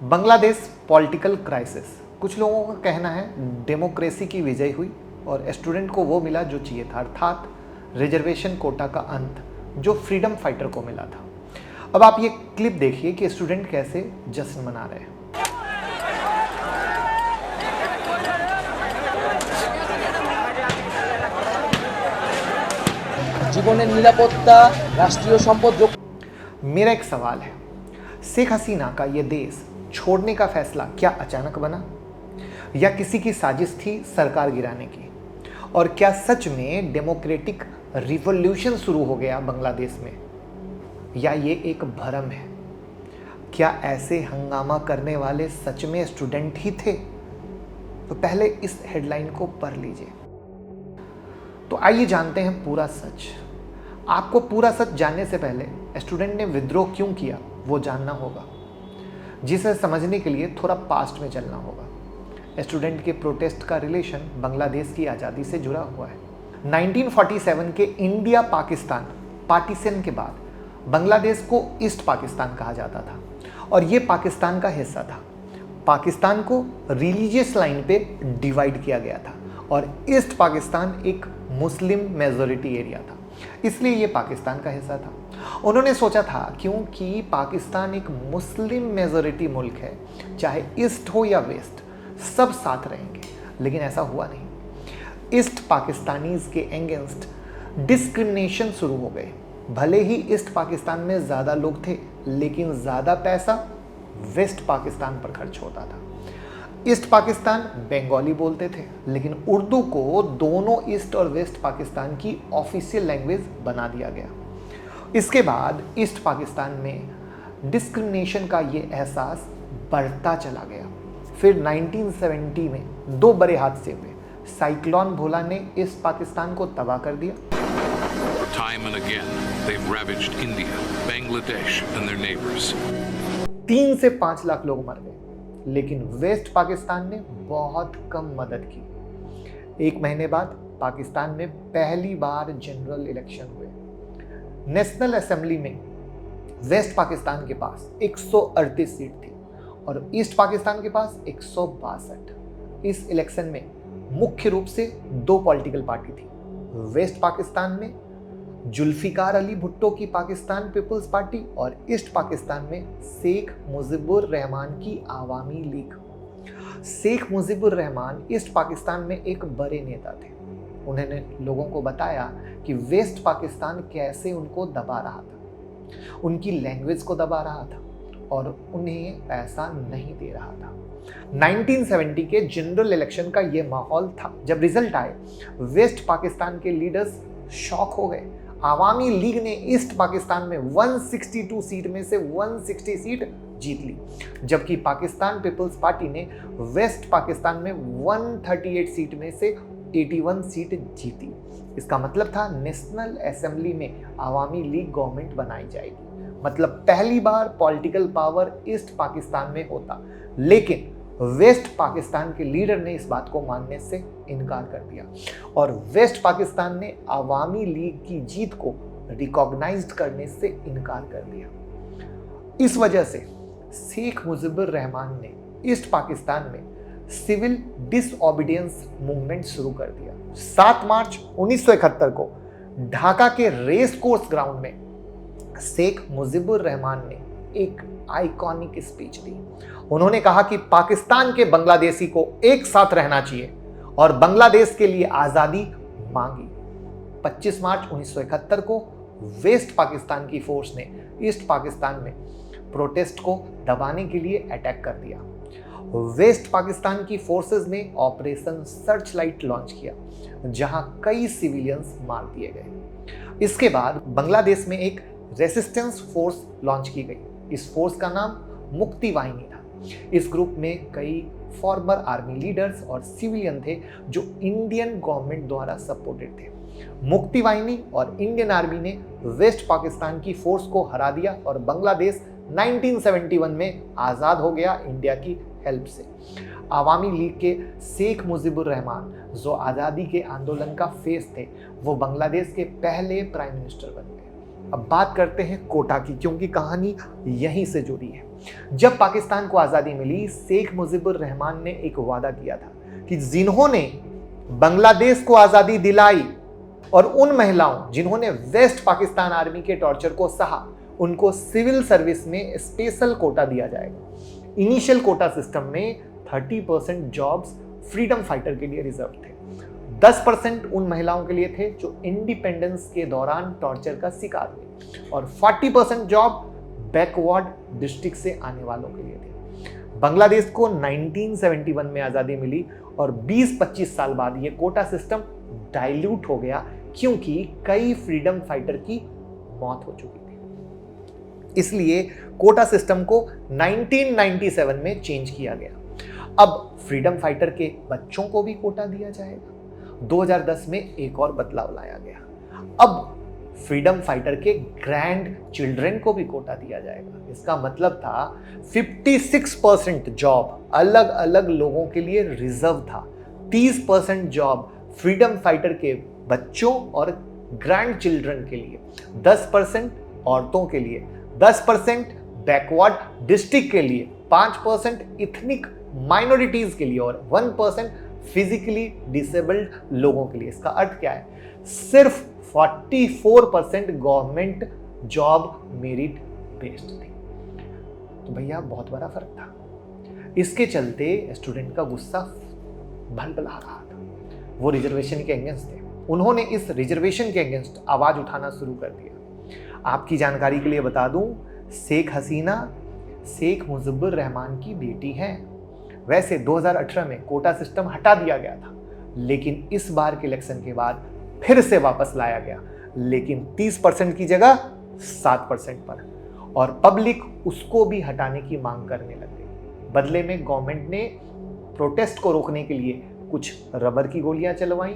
Bangladesh political crisis. कुछ लोगों का कहना है डेमोक्रेसी की विजय हुई और स्टूडेंट को वो मिला जो चाहिए था, अर्थात रिजर्वेशन कोटा का अंत जो फ्रीडम फाइटर को मिला था। अब आप ये क्लिप देखिए कि स्टूडेंट कैसे जश्न मना रहे हैं। জীবনের নিরাপত্তা রাষ্ট্রীয় সম্পদ। मेरा एक सवाल है, शेख हसीना का ये देश छोड़ने का फैसला क्या अचानक बना या किसी की साजिश थी सरकार गिराने की? और क्या सच में डेमोक्रेटिक रिवॉल्यूशन शुरू हो गया बांग्लादेश में या ये एक भ्रम है? क्या ऐसे हंगामा करने वाले सच में स्टूडेंट ही थे? तो पहले इस हेडलाइन को पढ़ लीजिए। तो आइए जानते हैं पूरा सच। आपको पूरा सच जानने से पहले स्टूडेंट ने विद्रोह क्यों किया वो जानना होगा, जिसे समझने के लिए थोड़ा पास्ट में चलना होगा। स्टूडेंट के प्रोटेस्ट का रिलेशन बांग्लादेश की आज़ादी से जुड़ा हुआ है। 1947 के इंडिया पाकिस्तान पार्टीशन के बाद बांग्लादेश को ईस्ट पाकिस्तान कहा जाता था और ये पाकिस्तान का हिस्सा था। पाकिस्तान को रिलीजियस लाइन पे डिवाइड किया गया था और ईस्ट पाकिस्तान एक मुस्लिम मेजॉरिटी एरिया था, इसलिए ये पाकिस्तान का हिस्सा था। उन्होंने सोचा था क्योंकि पाकिस्तान एक मुस्लिम मेजॉरिटी मुल्क है, चाहे ईस्ट हो या वेस्ट, सब साथ रहेंगे, लेकिन ऐसा हुआ नहीं। ईस्ट पाकिस्तानीज के अगेंस्ट डिस्क्रिमिनेशन शुरू हो गए। भले ही ईस्ट पाकिस्तान में ज़्यादा लोग थे, लेकिन ज़्यादा पैसा वेस्ट पाकिस्तान पर खर्च होता था। ईस्ट पाकिस्तान बंगाली बोलते थे, लेकिन उर्दू को दोनों ईस्ट और वेस्ट पाकिस्तान की ऑफिशियल लैंग्वेज बना दिया गया। इसके बाद ईस्ट पाकिस्तान में डिस्क्रिमिनेशन का ये एहसास बढ़ता चला गया। फिर 1970 में दो बड़े हादसे हुए। साइक्लोन भोला ने ईस्ट पाकिस्तान को तबाह कर दिया। Time and again, they've ravaged India, Bangladesh and their neighbors. 3 से 5 लाख लोग मर गए, लेकिन वेस्ट पाकिस्तान ने बहुत कम मदद की। 1 महीने बाद पाकिस्तान में पहली बार जनरल इलेक्शन हुए। नेशनल असेंबली में वेस्ट पाकिस्तान के पास 138 सीट थी और ईस्ट पाकिस्तान के पास 162। इस इलेक्शन में मुख्य रूप से 2 पॉलिटिकल पार्टी थी। वेस्ट पाकिस्तान में जुल्फिकार अली भुट्टो की पाकिस्तान पीपल्स पार्टी और ईस्ट पाकिस्तान में शेख मुजीबुर रहमान की आवामी लीग। शेख मुजीबुर रहमान ईस्ट पाकिस्तान में एक बड़े नेता थे। उन्होंने लोगों को बताया कि वेस्ट पाकिस्तान कैसे उनको दबा रहा था, उनकी लैंग्वेज को दबा रहा था और उन्हें पैसा नहीं दे रहा था। 1970 के जनरल इलेक्शन का ये माहौल था। जब रिजल्ट आए, वेस्ट पाकिस्तान के लीडर्स शॉक हो गए। आवामी लीग ने ईस्ट पाकिस्तान में 162 सीट में से 160 सीट जीत ली, जबकि पाकिस्तान पीपल्स पार्टी ने वेस्ट पाकिस्तान में 138 सीट में से 81 सीट जीती। इसका मतलब था नेशनल असेंबली में आवामी लीग गवर्नमेंट बनाई जाएगी। मतलब पहली बार पॉलिटिकल पावर ईस्ट पाकिस्तान में होता, लेकिन वेस्ट पाकिस्तान के लीडर ने इस बात को मानने से इनकार कर दिया और वेस्ट पाकिस्तान ने आवामी लीग की जीत को रिकॉग्नाइज्ड करने से इनकार कर दिया। इस वजह से शेख मुजीबुर रहमान ने ईस्ट पाकिस्तान में सिविल डिसओबीडियंस मूवमेंट शुरू कर दिया। 7 मार्च 1971 को ढाका के रेस कोर्स ग्राउंड में शेख मुजीबुर रहमान ने एक आइकॉनिक स्पीच दी। उन्होंने कहा कि पाकिस्तान के बांग्लादेशी को एक साथ रहना चाहिए और बांग्लादेश के लिए आज़ादी मांगी। 25 मार्च 1971 को वेस्ट पाकिस्तान की फोर्स ने ईस्ट पाकिस्तान में प्रोटेस्ट को दबाने के लिए अटैक कर दिया। वेस्ट पाकिस्तान की फोर्सेस ने ऑपरेशन सर्च लाइट लॉन्च किया, जहां कई सिविलियंस मार दिए गए। इसके बाद बांग्लादेश में एक रेसिस्टेंस फोर्स लॉन्च की गई। इस फोर्स का नाम मुक्ति वाहिनी था। इस ग्रुप में कई फॉर्मर आर्मी लीडर्स और सिविलियन थे जो इंडियन गवर्नमेंट द्वारा सपोर्टेड थे। मुक्ति वाहिनी और इंडियन आर्मी ने वेस्ट पाकिस्तान की फोर्स को हरा दिया और बांग्लादेश 1971 में आज़ाद हो गया इंडिया की हेल्प से। आवामी लीग के शेख मुजीबुर रहमान, जो आज़ादी के आंदोलन का फेस थे, वो बांग्लादेश के पहले प्राइम मिनिस्टर बन गए। अब बात करते हैं कोटा की, क्योंकि कहानी यहीं से जुड़ी है। जब पाकिस्तान को आज़ादी मिली, शेख मुजीबुर रहमान ने एक वादा किया था कि जिन्होंने बांग्लादेश को आज़ादी दिलाई और उन महिलाओं जिन्होंने वेस्ट पाकिस्तान आर्मी के टॉर्चर को सहा, उनको सिविल सर्विस में स्पेशल कोटा दिया जाएगा। इनिशियल कोटा सिस्टम में 30% जॉब्स फ्रीडम फाइटर के लिए रिजर्व थे। 10% उन महिलाओं के लिए थे जो इंडिपेंडेंस के दौरान टॉर्चर का शिकार हुए, और 40% जॉब बैकवर्ड डिस्ट्रिक्ट से आने वालों के लिए थे। बांग्लादेश को 1971 में आज़ादी मिली और 20-25 साल बाद ये कोटा सिस्टम डाइल्यूट हो गया, क्योंकि कई फ्रीडम फाइटर की मौत हो चुकी थी। इसलिए कोटा सिस्टम को 1997 में चेंज किया गया। अब फ्रीडम फाइटर के बच्चों को भी कोटा दिया जाएगा। 2010 में एक और बदलाव लाया गया। अब फ्रीडम फाइटर के ग्रैंड चिल्ड्रन को भी कोटा दिया जाएगा। इसका मतलब था 56% जॉब अलग अलग लोगों के लिए रिजर्व था। 30% जॉब फ्रीडम फाइटर के बच्चों और ग्रैंड चिल्ड्रन के लिए, 10% औरतों के लिए, 10% बैकवर्ड डिस्ट्रिक्ट के लिए, 5% इथनिक माइनॉरिटीज के लिए और 1% फिजिकली डिसेबल्ड लोगों के लिए। इसका अर्थ क्या है? सिर्फ 44% गवर्नमेंट जॉब मेरिट बेस्ड थी। तो भैया बहुत बड़ा फर्क था। इसके चलते स्टूडेंट का गुस्सा भलभला रहा था। वो रिजर्वेशन के अगेंस्ट थे। उन्होंने इस रिजर्वेशन के अगेंस्ट आवाज उठाना शुरू कर दिया। आपकी जानकारी के लिए बता दूं, शेख हसीना शेख मुजीबुर रहमान की बेटी हैं। वैसे 2018 में कोटा सिस्टम हटा दिया गया था, लेकिन इस बार के इलेक्शन के बाद फिर से वापस लाया गया, लेकिन 30% की जगह 7% पर, और पब्लिक उसको भी हटाने की मांग करने लग गई। बदले में गवर्नमेंट ने प्रोटेस्ट को रोकने के लिए कुछ रबर की गोलियां चलवाई,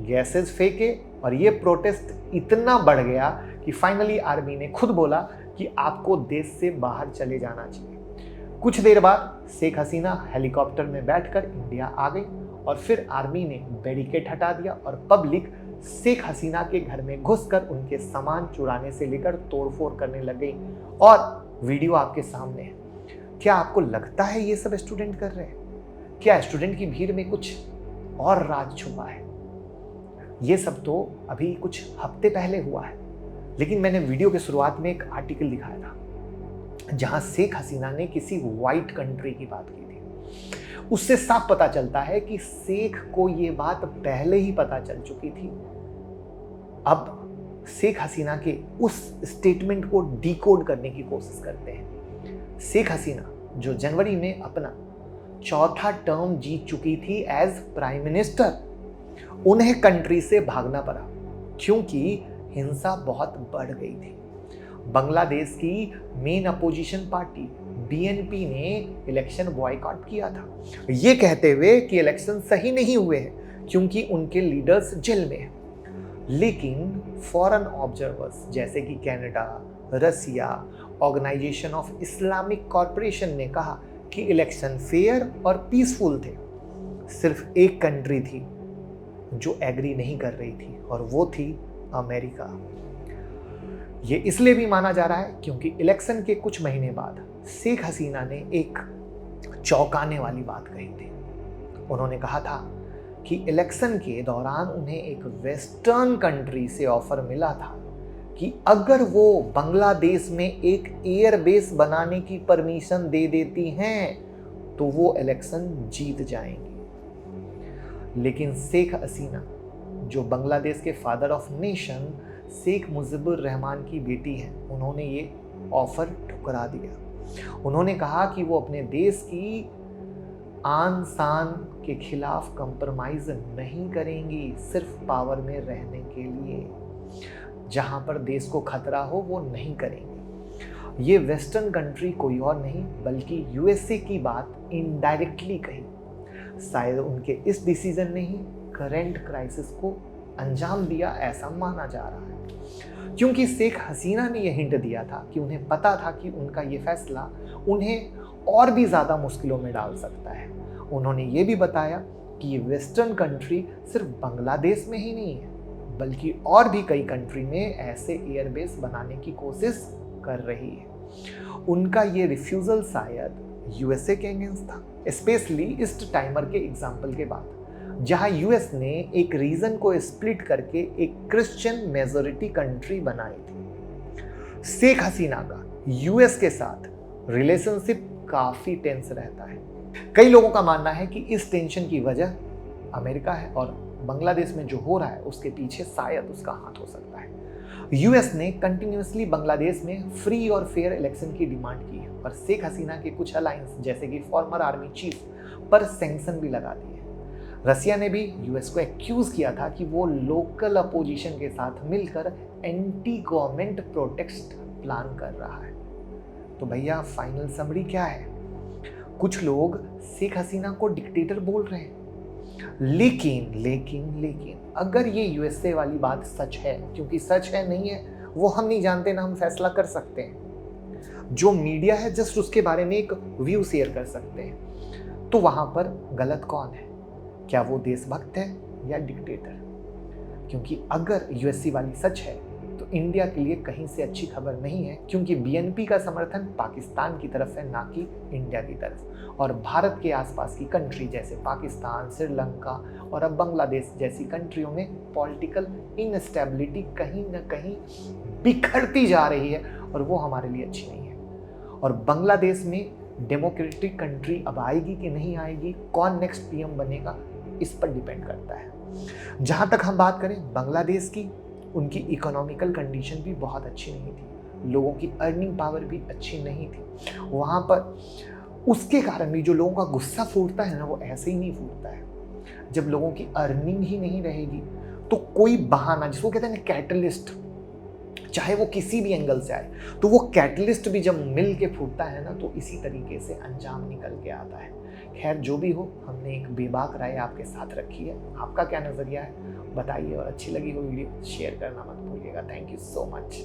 गैसेस फेंके, और ये प्रोटेस्ट इतना बढ़ गया कि फाइनली आर्मी ने खुद बोला कि आपको देश से बाहर चले जाना चाहिए। कुछ देर बाद शेख हसीना हेलीकॉप्टर में बैठकर इंडिया आ गई, और फिर आर्मी ने बैरिकेड हटा दिया और पब्लिक शेख हसीना के घर में घुसकर उनके सामान चुराने से लेकर तोड़फोड़ करने लग गई। और वीडियो आपके सामने है। क्या आपको लगता है ये सब स्टूडेंट कर रहे हैं? क्या स्टूडेंट की भीड़ में कुछ और राज छुपा है? ये सब तो अभी कुछ हफ्ते पहले हुआ है, लेकिन मैंने वीडियो के शुरुआत में एक आर्टिकल दिखाया था जहां शेख हसीना ने किसी वाइट कंट्री की बात की थी। उससे साफ पता चलता है कि शेख को ये बात पहले ही पता चल चुकी थी। अब शेख हसीना के उस स्टेटमेंट को डिकोड करने की कोशिश करते हैं। शेख हसीना जो जनवरी में अपना चौथा टर्म जीत चुकी थी एज प्राइम मिनिस्टर, उन्हें कंट्री से भागना पड़ा क्योंकि हिंसा बहुत बढ़ गई थी। बांग्लादेश की मेन अपोजिशन पार्टी बीएनपी ने इलेक्शन बॉयकॉट किया था, ये कहते हुए कि इलेक्शन सही नहीं हुए हैं क्योंकि उनके लीडर्स जेल में हैं। लेकिन फॉरेन ऑब्जर्वर्स जैसे कि Canada, Russia, Organisation of Islamic Corporation ने कहा कि इलेक्शन फेयर और पीसफुल थे। सिर्फ एक कंट्री थी जो एग्री नहीं कर रही थी, और वो थी अमेरिका। ये इसलिए भी माना जा रहा है क्योंकि इलेक्शन के कुछ महीने बाद शेख हसीना ने एक चौंकाने वाली बात कही थी। उन्होंने कहा था कि इलेक्शन के दौरान उन्हें एक वेस्टर्न कंट्री से ऑफर मिला था कि अगर वो बांग्लादेश में एक एयरबेस बनाने की परमिशन दे देती हैं तो वो इलेक्शन जीत जाएंगी। लेकिन शेख हसीना जो बांग्लादेश के father of nation Sheikh Mujibur Rahman की बेटी हैं, उन्होंने ये ऑफर ठुकरा दिया। उन्होंने कहा कि वो अपने देश की आन शान के खिलाफ कंप्रोमाइज नहीं करेंगी, सिर्फ पावर में रहने के लिए। जहां पर देश को खतरा हो वो नहीं करेंगी। ये वेस्टर्न कंट्री कोई और नहीं बल्कि यूएसए की बात इनडायरेक्टली कही। शायद उनके इस डिसीजन ने ही करंट क्राइसिस को अंजाम दिया, ऐसा माना जा रहा है। क्योंकि शेख हसीना ने यह हिंट दिया था कि उन्हें पता था कि उनका ये फैसला उन्हें और भी ज़्यादा मुश्किलों में डाल सकता है। उन्होंने ये भी बताया कि ये वेस्टर्न कंट्री सिर्फ बांग्लादेश में ही नहीं है बल्कि और भी कई कंट्री में ऐसे एयरबेस बनाने की कोशिश कर रही है। उनका ये रिफ्यूजल शायद यूएसए के अगेंस्ट था, स्पेशली ईस्ट टाइमर के एग्जाम्पल के बाद, जहां यूएस ने एक रीजन को स्प्लिट करके एक क्रिश्चियन मेजॉरिटी कंट्री बनाई थी। शेख हसीना का यूएस के साथ रिलेशनशिप काफी टेंस रहता है। कई लोगों का मानना है कि इस टेंशन की वजह अमेरिका है और बांग्लादेश में जो हो रहा है उसके पीछे शायद उसका हाथ हो सकता है। यूएस ने कंटिन्यूसली बांग्लादेश में फ्री और फेयर इलेक्शन की डिमांड की है और शेख हसीना के कुछ अलायंस जैसे कि फॉर्मर आर्मी चीफ पर सैंक्शन भी लगा दिए। रसिया ने भी यूएस को एक्यूज किया था कि वो लोकल अपोजिशन के साथ मिलकर एंटी गवर्नमेंट प्रोटेस्ट प्लान कर रहा है। तो भैया फाइनल समरी क्या है? कुछ लोग शेख हसीना को डिक्टेटर बोल रहे हैं, लेकिन अगर ये यूएसए वाली बात सच है, क्योंकि सच है नहीं है वो हम नहीं जानते ना हम फैसला कर सकते हैं, जो मीडिया है जस्ट उसके बारे में एक व्यू शेयर कर सकते हैं, तो वहां पर गलत कौन है? क्या वो देशभक्त है या डिक्टेटर? क्योंकि अगर यूएसए वाली सच है तो इंडिया के लिए कहीं से अच्छी खबर नहीं है, क्योंकि बीएनपी का समर्थन पाकिस्तान की तरफ है ना कि इंडिया की तरफ। और भारत के आसपास की कंट्री जैसे पाकिस्तान, श्रीलंका और अब बांग्लादेश जैसी कंट्रियों में पॉलिटिकल इनस्टेबिलिटी कहीं ना कहीं बिखरती जा रही है और वो हमारे लिए अच्छी नहीं है। और बांग्लादेश में डेमोक्रेटिक कंट्री अब आएगी कि नहीं आएगी, कौन नेक्स्ट पीएम बनेगा, इस पर डिपेंड करता है। जहाँ तक हम बात करें बांग्लादेश की, उनकी इकोनॉमिकल कंडीशन भी बहुत अच्छी नहीं थी, लोगों की अर्निंग पावर भी अच्छी नहीं थी वहाँ पर। उसके कारण भी जो लोगों का गुस्सा फूटता है ना, वो ऐसे ही नहीं फूटता है। जब लोगों की अर्निंग ही नहीं रहेगी तो कोई बहाना, जिसको कहते हैं ना कैटलिस्ट, चाहे वो किसी भी एंगल से आए, तो वो कैटलिस्ट भी जब मिल के फूटता है ना तो इसी तरीके से अंजाम निकल के आता है। खैर जो भी हो, हमने एक बेबाक राय आपके साथ रखी है। आपका क्या नज़रिया है बताइए, और अच्छी लगी हो वीडियो शेयर करना मत भूलिएगा। Thank you so much.